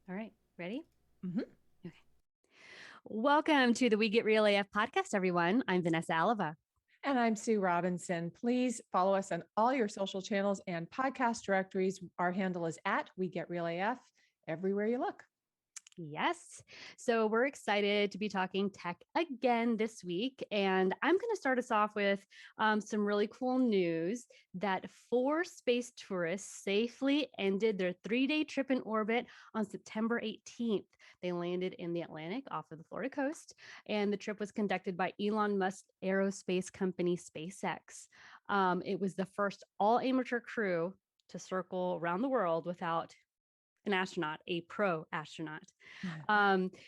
All right, ready? Mhm. Okay. Welcome to the We Get Real AF podcast, everyone. I'm Vanessa Alava. And I'm Sue Robinson. Please follow us on all your social channels and podcast directories. Our handle is at We Get Real AF everywhere you look. Yes. So we're excited to be talking tech again this week. And I'm going to start us off with some really cool news that 4 space tourists safely ended their 3-day trip in orbit on September 18th. They landed in the Atlantic off of the Florida coast, and the trip was conducted by Elon Musk aerospace company SpaceX. It was the first all amateur crew to circle around the world without an astronaut, a pro astronaut.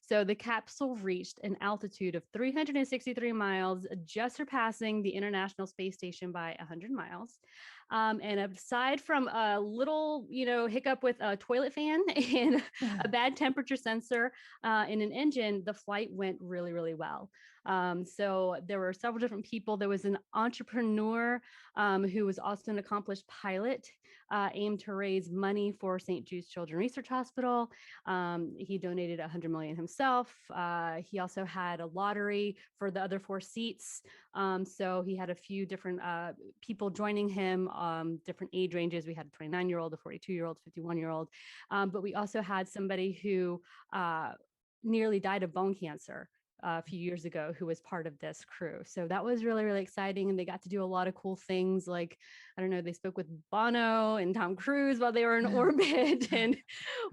So the capsule reached an altitude of 363 miles, just surpassing the International Space Station by 100 miles. And aside from a little, hiccup with a toilet fan and a bad temperature sensor in an engine, the flight went really, really well. So there were several different people. There was an entrepreneur who was also an accomplished pilot, aimed to raise money for St. Jude's Children's Research Hospital. He donated 100 million himself. He also had a lottery for the other 4 seats. So he had a few different people joining him, different age ranges. We had a 29-year-old, a 42-year-old, 51-year-old. But we also had somebody who nearly died of bone cancer a few years ago who was part of this crew. So that was really, really exciting. And they got to do a lot of cool things. Like, I don't know, they spoke with Bono and Tom Cruise while they were in orbit and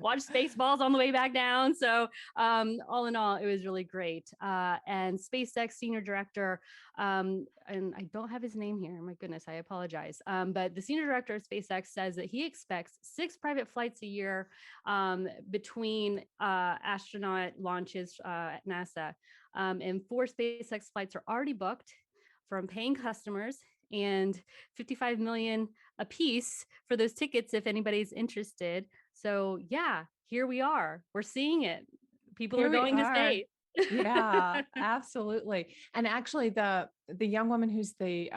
watched Spaceballs on the way back down. So all in all, it was really great. And SpaceX senior director, and I don't have his name here. My goodness, I apologize. But the senior director of SpaceX says that he expects 6 private flights a year between astronaut launches at NASA. And 4 SpaceX flights are already booked from paying customers, and 55 million a piece for those tickets if anybody's interested. So yeah, here we are. We're seeing it. People are Here we going to are. space. Yeah, absolutely. And actually, the young woman who's the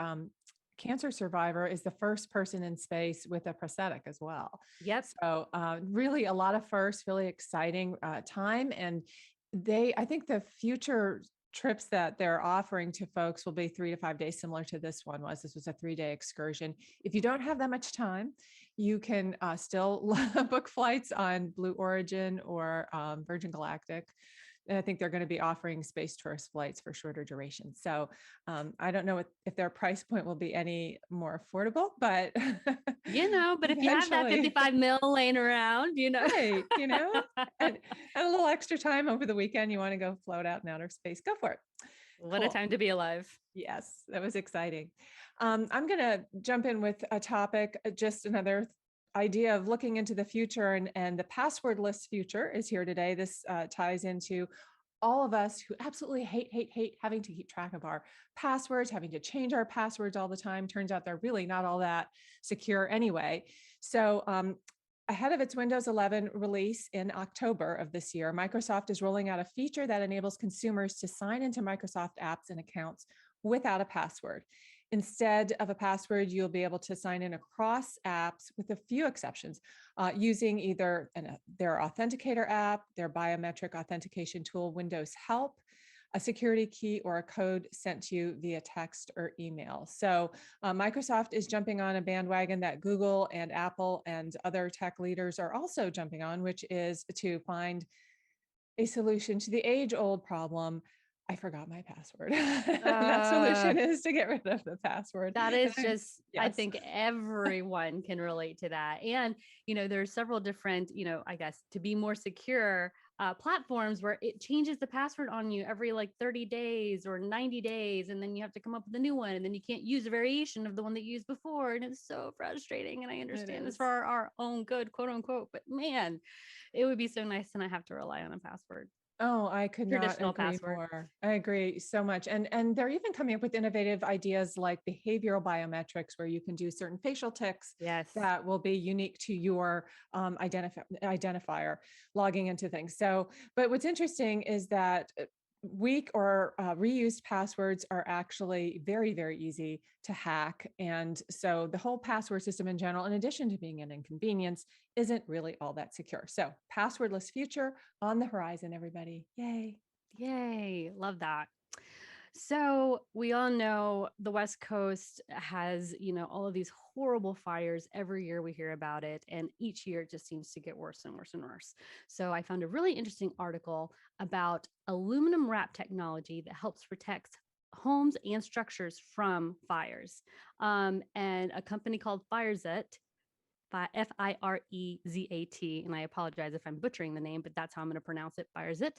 cancer survivor is the first person in space with a prosthetic as well. Yep. So really a lot of firsts, really exciting time. And I think the future trips that they're offering to folks will be 3 to 5 days, similar to this one was. This was a 3-day excursion. If you don't have that much time, you can still book flights on Blue Origin or Virgin Galactic. And I think they're going to be offering space tourist flights for shorter durations. So I don't know if their price point will be any more affordable, but But if you have that eventually, 55 mil laying around, right, and a little extra time over the weekend, you want to go float out in outer space, go for it. what a Cool. time to be alive. Yes, that was exciting. I'm going to jump in with a topic, just another idea of looking into the future, and the passwordless future is here today. This ties into all of us who absolutely hate having to keep track of our passwords, having to change our passwords all the time. Turns out they're really not all that secure anyway. So ahead of its Windows 11 release in October of this year, Microsoft is rolling out a feature that enables consumers to sign into Microsoft apps and accounts without a password. Instead of a password, you'll be able to sign in across apps with a few exceptions, using either their Authenticator app, their biometric authentication tool, Windows Help, a security key, or a code sent to you via text or email. So Microsoft is jumping on a bandwagon that Google and Apple and other tech leaders are also jumping on, which is to find a solution to the age-old problem. I forgot my password. That Uh, solution is to get rid of the password. That is just, I Yes. think everyone can relate to that. And, there's several different, I guess, to be more secure platforms where it changes the password on you every like 30 days or 90 days. And then you have to come up with a new one. And then you can't use a variation of the one that you used before. And it's so frustrating. And I It understand this for is. our own good, quote unquote. But man, it would be so nice to not have to rely on a password, Oh, I could not traditional agree password. more. I agree so much. And they're even coming up with innovative ideas like behavioral biometrics, where you can do certain facial ticks Yes. that will be unique to your identifier logging into things. So, but what's interesting is that weak or reused passwords are actually very, very easy to hack. And so the whole password system in general, in addition to being an inconvenience, isn't really all that secure. So passwordless future on the horizon, everybody. Yay. Yay, love that. So we all know the West Coast has, all of these horrible fires. Every year we hear about it, and each year it just seems to get worse and worse and worse. So I found a really interesting article about aluminum wrap technology that helps protect homes and structures from fires. And a company called Firezet, Firezat, and I apologize if I'm butchering the name, but that's how I'm going to pronounce it, Firezat,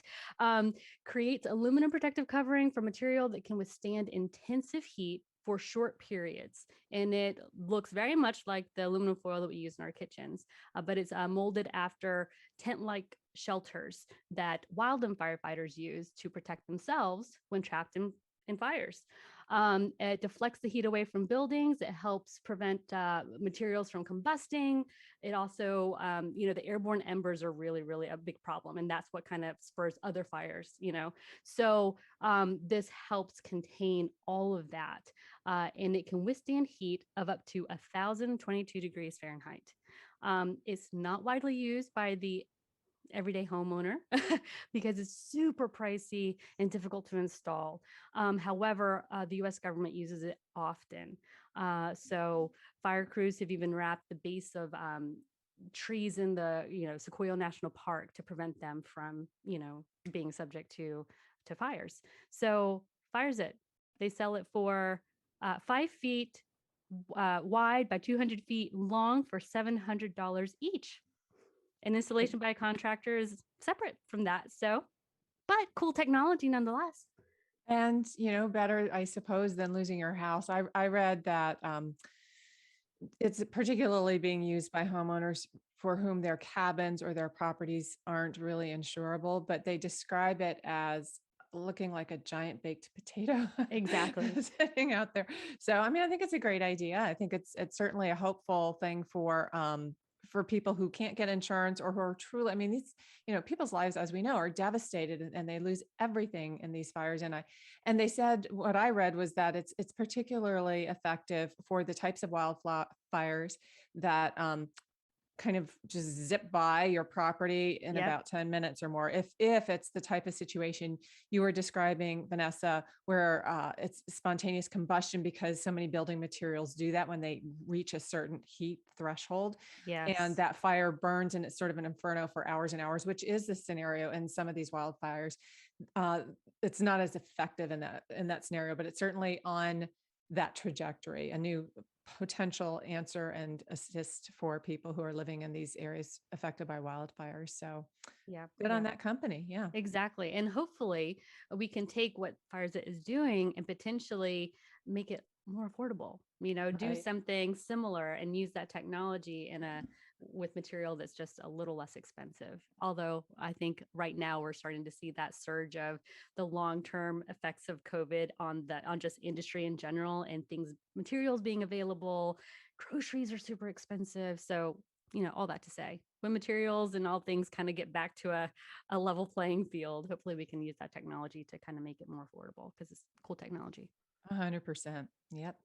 creates aluminum protective covering from material that can withstand intensive heat for short periods. And it looks very much like the aluminum foil that we use in our kitchens, but it's molded after tent-like shelters that wildland firefighters use to protect themselves when trapped in fires. It deflects the heat away from buildings. It helps prevent materials from combusting. It also, the airborne embers are really, really a big problem. And that's what kind of spurs other fires. So this helps contain all of that. And it can withstand heat of up to 1,022 degrees Fahrenheit. It's not widely used by the everyday homeowner because it's super pricey and difficult to install. However, the US government uses it often. So fire crews have even wrapped the base of trees in the Sequoia National Park to prevent them from being subject to fires. So Firezit, they sell it for 5 feet wide by 200 feet long for $700 each. An installation by a contractor is separate from that. So, but cool technology nonetheless. And, better, I suppose, than losing your house. I read that it's particularly being used by homeowners for whom their cabins or their properties aren't really insurable, but they describe it as looking like a giant baked potato. Exactly. Sitting out there. So, I mean, I think it's a great idea. I think it's certainly a hopeful thing for people who can't get insurance or who are truly, I mean, these, people's lives, as we know, are devastated and they lose everything in these fires. And they said, what I read was that it's particularly effective for the types of wildfires that kind of just zip by your property in Yep. about 10 minutes or more. If it's the type of situation you were describing, Vanessa, where it's spontaneous combustion because so many building materials do that when they reach a certain heat threshold. Yes. And that fire burns and it's sort of an inferno for hours and hours, which is the scenario in some of these wildfires. It's not as effective in that scenario, but it's certainly on that trajectory, a new potential answer and assist for people who are living in these areas affected by wildfires. So Yeah. good on that company. Yeah. Exactly. And hopefully we can take what Fireza is doing and potentially make it more affordable, do Right. something similar and use that technology with material that's just a little less expensive. Although I think right now we're starting to see that surge of the long-term effects of COVID on just industry in general and materials being available. Groceries are super expensive. So, all that to say, when materials and all things kind of get back to a level playing field, hopefully we can use that technology to kind of make it more affordable because it's cool technology. 100%. Yep.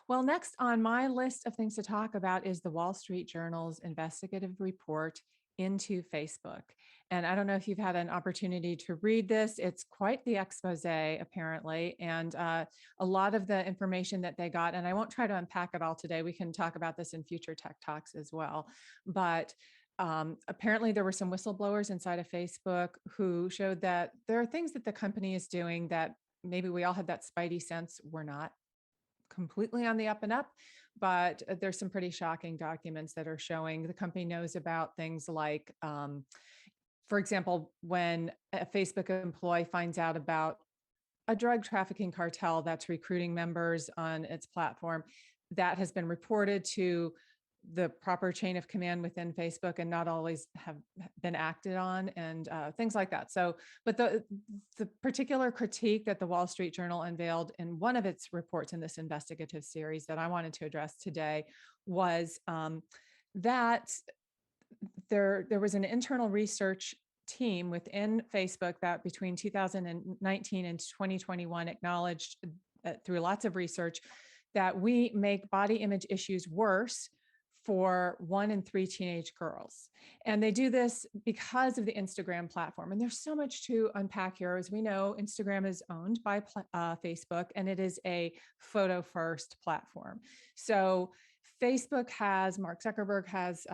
Well, next on my list of things to talk about is the Wall Street Journal's investigative report into Facebook. And I don't know if you've had an opportunity to read this. It's quite the expose, apparently, and a lot of the information that they got. And I won't try to unpack it all today. We can talk about this in future tech talks as well. But apparently, there were some whistleblowers inside of Facebook who showed that there are things that the company is doing that maybe we all had that spidey sense were not completely on the up and up, but there's some pretty shocking documents that are showing the company knows about things like, for example, when a Facebook employee finds out about a drug trafficking cartel that's recruiting members on its platform, that has been reported to the proper chain of command within Facebook and not always have been acted on, and things like that. So, but the particular critique that the Wall Street Journal unveiled in one of its reports in this investigative series that I wanted to address today was that there was an internal research team within Facebook that between 2019 and 2021 acknowledged through lots of research that we make body image issues worse for 1 in 3 teenage girls. And they do this because of the Instagram platform. And there's so much to unpack here. As we know, Instagram is owned by Facebook, and it is a photo first platform. So Facebook has, Mark Zuckerberg has,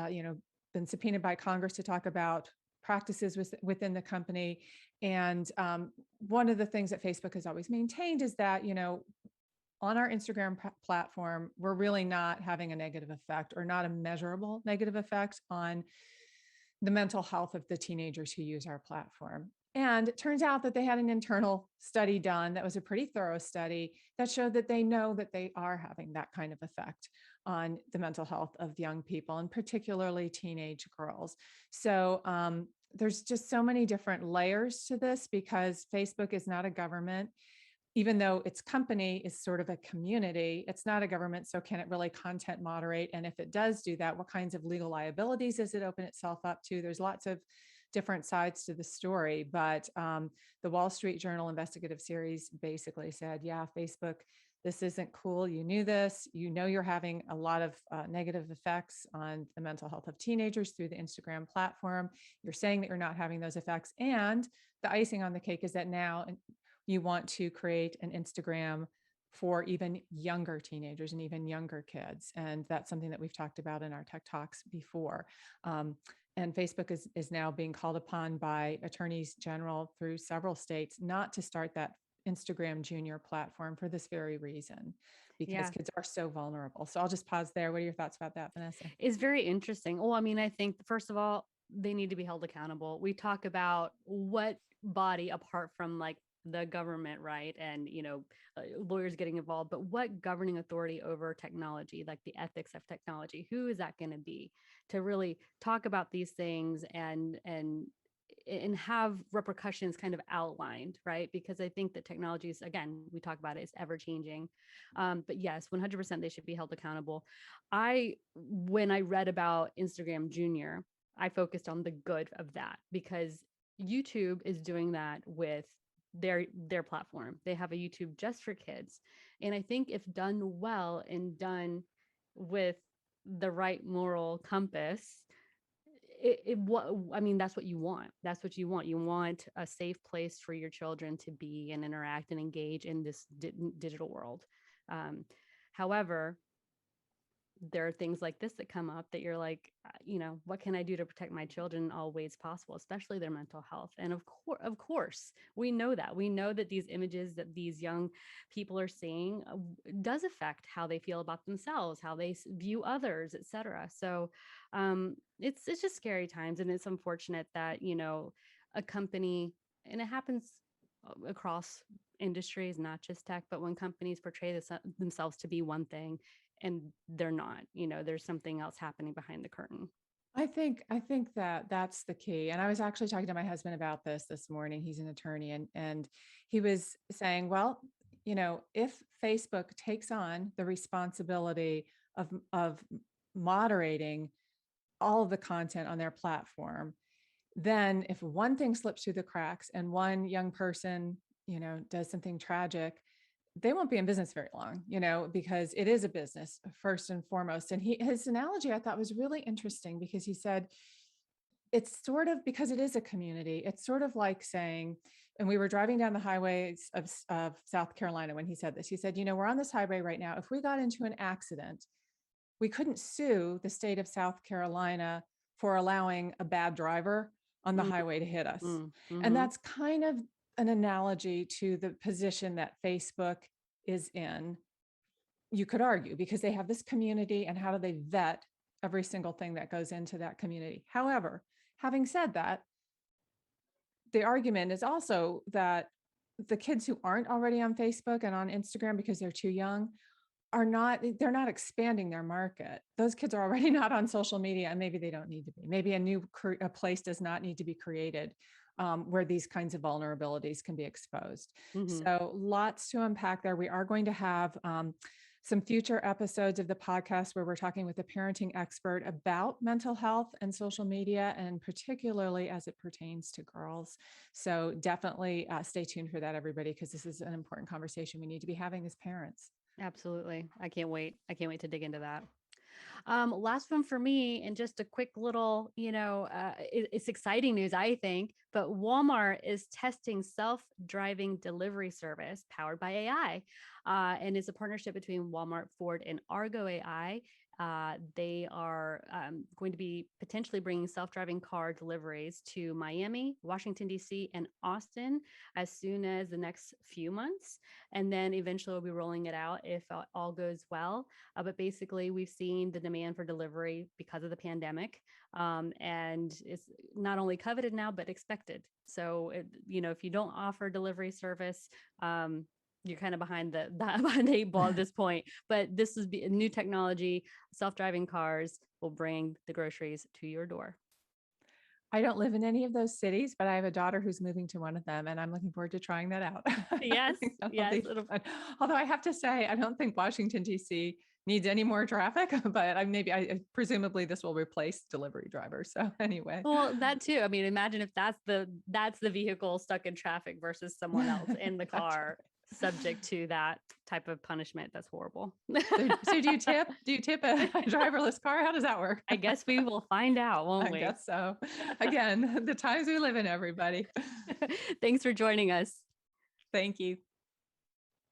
been subpoenaed by Congress to talk about practices within the company. And one of the things that Facebook has always maintained is that, on our Instagram platform, we're really not having a negative effect, or not a measurable negative effect on the mental health of the teenagers who use our platform. And it turns out that they had an internal study done that was a pretty thorough study that showed that they know that they are having that kind of effect on the mental health of young people, and particularly teenage girls. So there's just so many different layers to this, because Facebook is not a government. Even though its company is sort of a community, it's not a government. So can it really content moderate? And if it does do that, what kinds of legal liabilities does it open itself up to? There's lots of different sides to the story. But the Wall Street Journal investigative series basically said, yeah, Facebook, this isn't cool. You knew this. You're having a lot of negative effects on the mental health of teenagers through the Instagram platform. You're saying that you're not having those effects. And the icing on the cake is that now you want to create an Instagram for even younger teenagers and even younger kids. And that's something that we've talked about in our Tech Talks before. And Facebook is now being called upon by attorneys general through several states not to start that Instagram Junior platform for this very reason, because kids are so vulnerable. So I'll just pause there. What are your thoughts about that, Vanessa? It's very interesting. Well, I mean, I think first of all, they need to be held accountable. We talk about what body apart from like the government, right? And, lawyers getting involved, but what governing authority over technology, like the ethics of technology, who is that going to be to really talk about these things and have repercussions kind of outlined, right? Because I think that technologies, again, we talk about it, is ever changing. But yes, 100% they should be held accountable. When I read about Instagram Junior, I focused on the good of that, because YouTube is doing that with their platform. They have a YouTube just for kids. And I think if done well and done with the right moral compass, that's what you want. That's what you want. You want a safe place for your children to be and interact and engage in this digital world. However, there are things like this that come up that you're like, what can I do to protect my children in all ways possible, especially their mental health? And of course, we know that these images that these young people are seeing does affect how they feel about themselves, how they view others, etc. So it's just scary times. And it's unfortunate that, a company, and it happens across industries, not just tech, but when companies portray themselves to be one thing and they're not, there's something else happening behind the curtain. I think that that's the key. And I was actually talking to my husband about this morning. He's an attorney, and he was saying, well, if Facebook takes on the responsibility of moderating all of the content on their platform, then if one thing slips through the cracks and one young person, does something tragic, they won't be in business very long, because it is a business first and foremost. And his analogy I thought was really interesting, because he said, it's sort of, because it is a community, it's sort of like saying, and we were driving down the highways of South Carolina when he said this, he said, we're on this highway right now. If we got into an accident, we couldn't sue the state of South Carolina for allowing a bad driver on the highway to hit us. Mm-hmm. And that's kind of an analogy to the position that Facebook is in, you could argue, because they have this community, and how do they vet every single thing that goes into that community? However, having said that, the argument is also that the kids who aren't already on Facebook and on Instagram because they're too young they're not expanding their market. Those kids are already not on social media, and maybe they don't need to be. Maybe a place does not need to be created where these kinds of vulnerabilities can be exposed. Mm-hmm. So lots to unpack there. We are going to have some future episodes of the podcast where we're talking with a parenting expert about mental health and social media, and particularly as it pertains to girls. So definitely stay tuned for that, everybody, because this is an important conversation we need to be having as parents. Absolutely. I can't wait. I can't wait to dig into that. Last one for me, and just a quick little, it's exciting news, I think, but Walmart is testing self-driving delivery service powered by AI. And it's a partnership between Walmart, Ford, and Argo AI. They are going to be potentially bringing self-driving car deliveries to Miami, Washington, D.C., and Austin as soon as the next few months. And then eventually we'll be rolling it out if all goes well. But basically, we've seen the demand for delivery because of the pandemic. And it's not only coveted now, but expected. So, if you don't offer delivery service, you're kind of behind behind the 8 ball at this point. But this is new technology. Self-driving cars will bring the groceries to your door. I don't live in any of those cities, but I have a daughter who's moving to one of them, and I'm looking forward to trying that out. Yes, yes. Although I have to say, I don't think Washington, D.C. needs any more traffic, but presumably this will replace delivery drivers. So anyway. Well, that too. I mean, imagine if that's the vehicle stuck in traffic versus someone else in the car subject to that type of punishment. That's horrible. So do you tip a driverless car? How does that work? I guess we will find out, won't we? I guess so. Again, the times we live in, everybody. Thanks for joining us. Thank you.